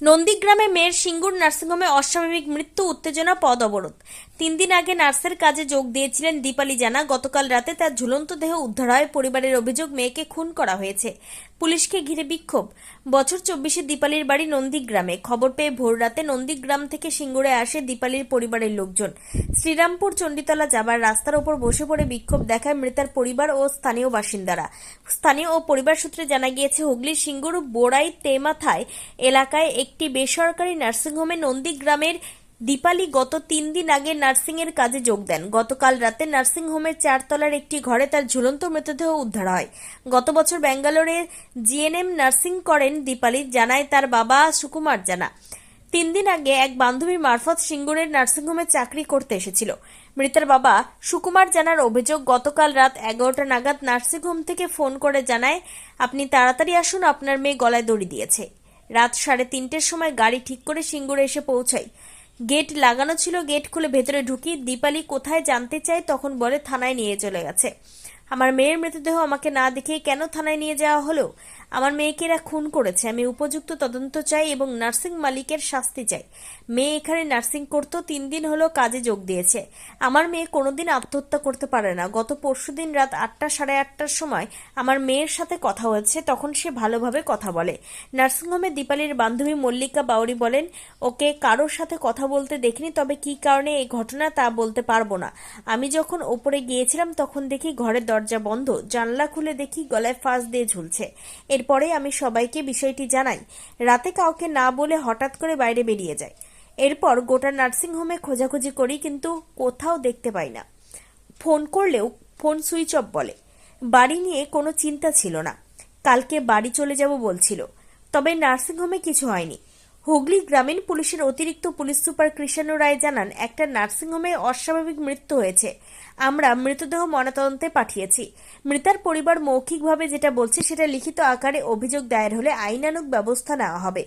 নন্দীগ্রামে মেয়ের সিঙ্গুর নার্সিংহোমে অস্বাভাবিক মৃত্যু, উত্তেজনা, পদ অবরোধ। 3 দিন আগে নার্সের কাজে যোগ দিয়েছিলেন দীপালি জানা। গতকাল রাতে তার ঝুলন্ত দেহ উদ্ধার হয়। পরিবারের অভিযোগ, মেয়েকে খুন করা হয়েছে। পুলিশকে ঘিরে বিক্ষোভ। বছর 24 দীপালির বাড়ি নন্দীগ্রামে। খবর পেয়ে ভোর রাতে নন্দীগ্রাম থেকে সিঙ্গুরে আসে দীপালির পরিবারের লোকজন। শ্রীরামপুর চণ্ডীতলা যাবার রাস্তার ওপর বসে পড়ে বিক্ষোভ দেখায় মৃতার পরিবার ও স্থানীয় বাসিন্দারা। স্থানীয় ও পরিবার সূত্রে জানা গিয়েছে, হুগলির সিঙ্গুর বোড়াই তেমাথায় এলাকায় একটি বেসরকারি নার্সিংহোমে নন্দীগ্রামের দীপালি গত 3 দিন আগে নার্সিংয়ের কাজে যোগ দেন। গতকাল রাতে নার্সিংহোমের 4 তলার একটি ঘরে তার ঝুলন্ত মৃতদেহ উদ্ধার হয়। গত বছর ব্যাঙ্গালোরে জিএনএম নার্সিং করেন দীপালি, জানায় তার বাবা সুকুমার জানা। 3 দিন আগে এক বান্ধবীর মারফত সিঙ্গুরের নার্সিংহোমে চাকরি করতে এসেছিল। মৃতের বাবা সুকুমার জানার অভিযোগ, গতকাল রাত 11টা নাগাদ নার্সিংহোম থেকে ফোন করে জানায়, আপনি তাড়াতাড়ি আসুন, আপনার মেয়ে গলায় দড়ি দিয়েছে। রাত 3:30টার সময় গাড়ি ঠিক করে সিঙ্গুরে এসে পৌঁছাই। গেট লাগানো ছিল, গেট খুলে ভেতরে ঢুকি। দীপালি কোথায় জানতে চাই, তখন বলে থানায় নিয়ে চলে গেছে। আমার মেয়ের মৃতদেহ আমাকে না দেখে কেন থানায় নিয়ে যাওয়া হলো? আমার মেয়েকে এরা খুন করেছে। আমি উপযুক্ত তদন্ত চাই এবং নার্সিং মালিকের শাস্তি চাই। মেয়ে এখানে নার্সিং করতো, 3 দিন হলো কাজে যোগ দিয়েছে। আমার মেয়ে কোনোদিন আত্মহত্যা করতে পারে না। গত পরশুদিন রাত 8টা সাড়ে 8টার সময় আমার মেয়ের সাথে কথা হয়েছে, তখন সে ভালোভাবে কথা বলে। নার্সিংহোমে দীপালির বান্ধবী মল্লিকা বাউরি বলেন, ওকে কারোর সাথে কথা বলতে দেখিনি, তবে কী কারণে এই ঘটনা তা বলতে পারবো না। আমি যখন ওপরে গিয়েছিলাম তখন দেখি ঘরের দরজা বন্ধ, জানলা খুলে দেখি গলায় ফাঁস দিয়ে ঝুলছে। এরপরে আমি সবাইকে বিষয়টি জানাই। রাতে কাউকে না বলে হঠাৎ করে বাইরে বেরিয়ে যায়। এরপর গোটা নার্সিংহোমে খোঁজাখুঁজি করি, কিন্তু কোথাও দেখতে পাই না। ফোন করলেও ফোন সুইচ অফ বলে। বাড়ি নিয়ে কোনো চিন্তা ছিল না। কালকে বাড়ি চলে যাব বলছিল, তবে নার্সিংহোমে কিছু হয়নি। হুগলি গ্রামীণ পুলিশের অতিরিক্ত পুলিশ সুপার কৃষ্ণ রায় জানান, একটা নার্সিংহোমে অস্বাভাবিক মৃত্যু হয়েছে। আমরা মৃতদেহ ময়নাতদন্তে পাঠিয়েছি। মৃতার পরিবার মৌখিকভাবে যেটা বলছে সেটা লিখিত আকারে অভিযোগ দায়ের হলে আইনানুগ ব্যবস্থা নেওয়া হবে।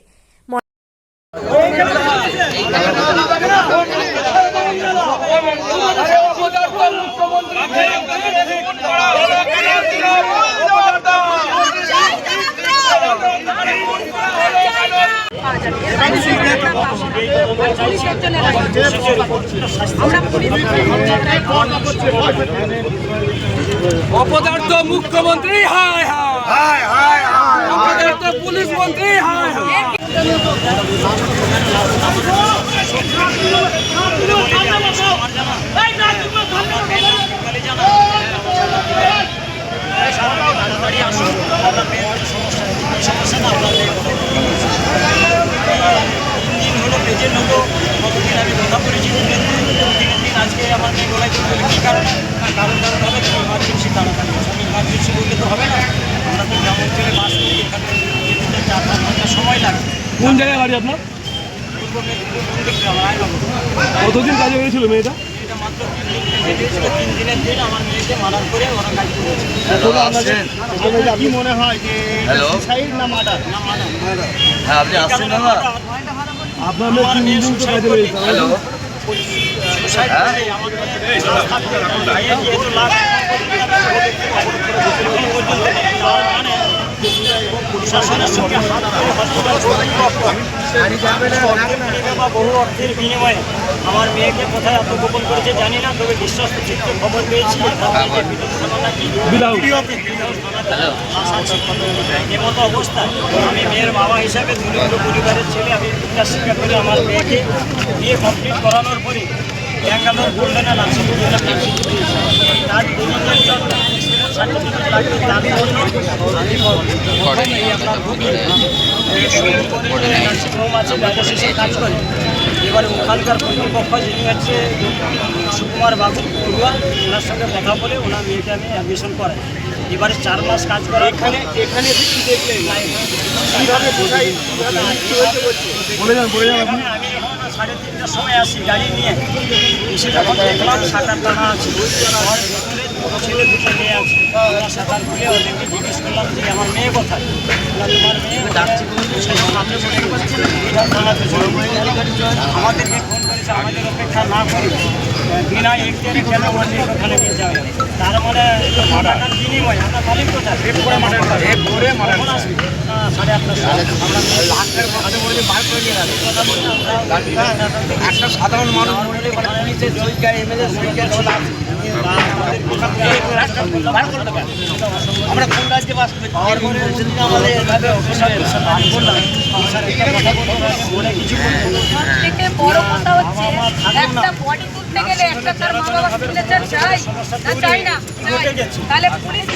অপদার্থ মুখ্যমন্ত্রী হায় হায় হায়, অপদার্থ পুলিশ মন্ত্রী হায় হায়। পেজের লোক কতদিন আমি কথা বলেছি, দিনের দিন আজকে আমার মেয়ে গলায় করতে কী কারণে কারণ হবে তো ইমার্জেন্সি, তাড়াতাড়ি ইমার্জেন্সি বললে তো হবে না। আমরা তো গ্রাম অঞ্চলে বাস করি, এখানে যেতে 4-5 ঘন্টা সময় লাগে। কোন জায়গায় বাড়ি আপনার? পূর্ব মেদিনীপুর আমার আইনবাবু। কতদিন কাজে হয়েছিল মেয়েটা? এটা মাত্র 3 দিন কাজে হয়েছিল। 3 দিনের দিন আমার মেয়েকে মার্ডার করে ওরা কাজ করেছে। কি মনে হয় যে সুসাইড না মার্ডার? না মার্ডার। হ্যাঁ, আপনি আসছেন না? আপনার মেয়ে 3 দিন তো কাজে হয়েছে। হ্যালো, সুসাইড করে আমার মেয়ে যেহেতু লাখ প্রশাসনের সঙ্গে হাত বা বহু অর্থের বিনিময়ে আমার মেয়েকে কোথায় আত্মগোপন করেছে জানি না, তবে বিশ্বস্ত চিত্রে খবর পেয়েছি এমতো অবস্থায় আমি মেয়ের বাবা হিসাবে দরিদ্র পরিবারের ছেলে, আমি বিদ্যা শিক্ষা করে আমার মেয়েকে বিয়ে কমপ্লিট করানোর পরে ব্যাঙ্গালোর গোল্ডেনে নার্সিং তার সার্টিফিকেট লাগবে। তার জন্য আমি প্রথমে আপনার নার্সিংহোম আছে, ডায়ালিসিসের কাজ করে। এবারে ওখানকার কর্তৃপক্ষ যিনি হচ্ছে সুকুমার বাবু পড়ুয়া, ওনার সঙ্গে কথা বলে ওনার মেয়েকে আমি অ্যাডমিশন করাই। এবারে 4 মাস কাজ করা। এখানে এখানে কি দেখলেন? আমি 3:30টার সময় আসি গাড়ি নিয়ে, এসে যখন দেখলাম সাঁতার টানা আছে, আমার ভেতরে ছেলে দুটো মেয়ে আছে। ওরা সাঁতার খুলে ওদেরকে জিজ্ঞেস করলাম যে আমার মেয়ে কোথায়? তোমার মেয়ে ডাকছি, আমাদেরকে ফোন করেছে, আমাদের অপেক্ষা না করে বিনা এখতিয়ারে কেন আমাদের ওখানে নিয়ে যাবে? তার মানে টাকার বিনিময় আমরা মালিক কোথায়? 8:30টার সময় একটা সাধারণ মানুষ পুলিশের সইকা এমএলএ সইকা আমরা কোন রাজ্যে বাস করি আমাদের এভাবে অফিসার বললাম থেকে বড় কথা হচ্ছে একটা বডি তুলতে গেলে একটা তার মা বাবা সিগনেচার চাই না চাই না তাহলে পুলিশ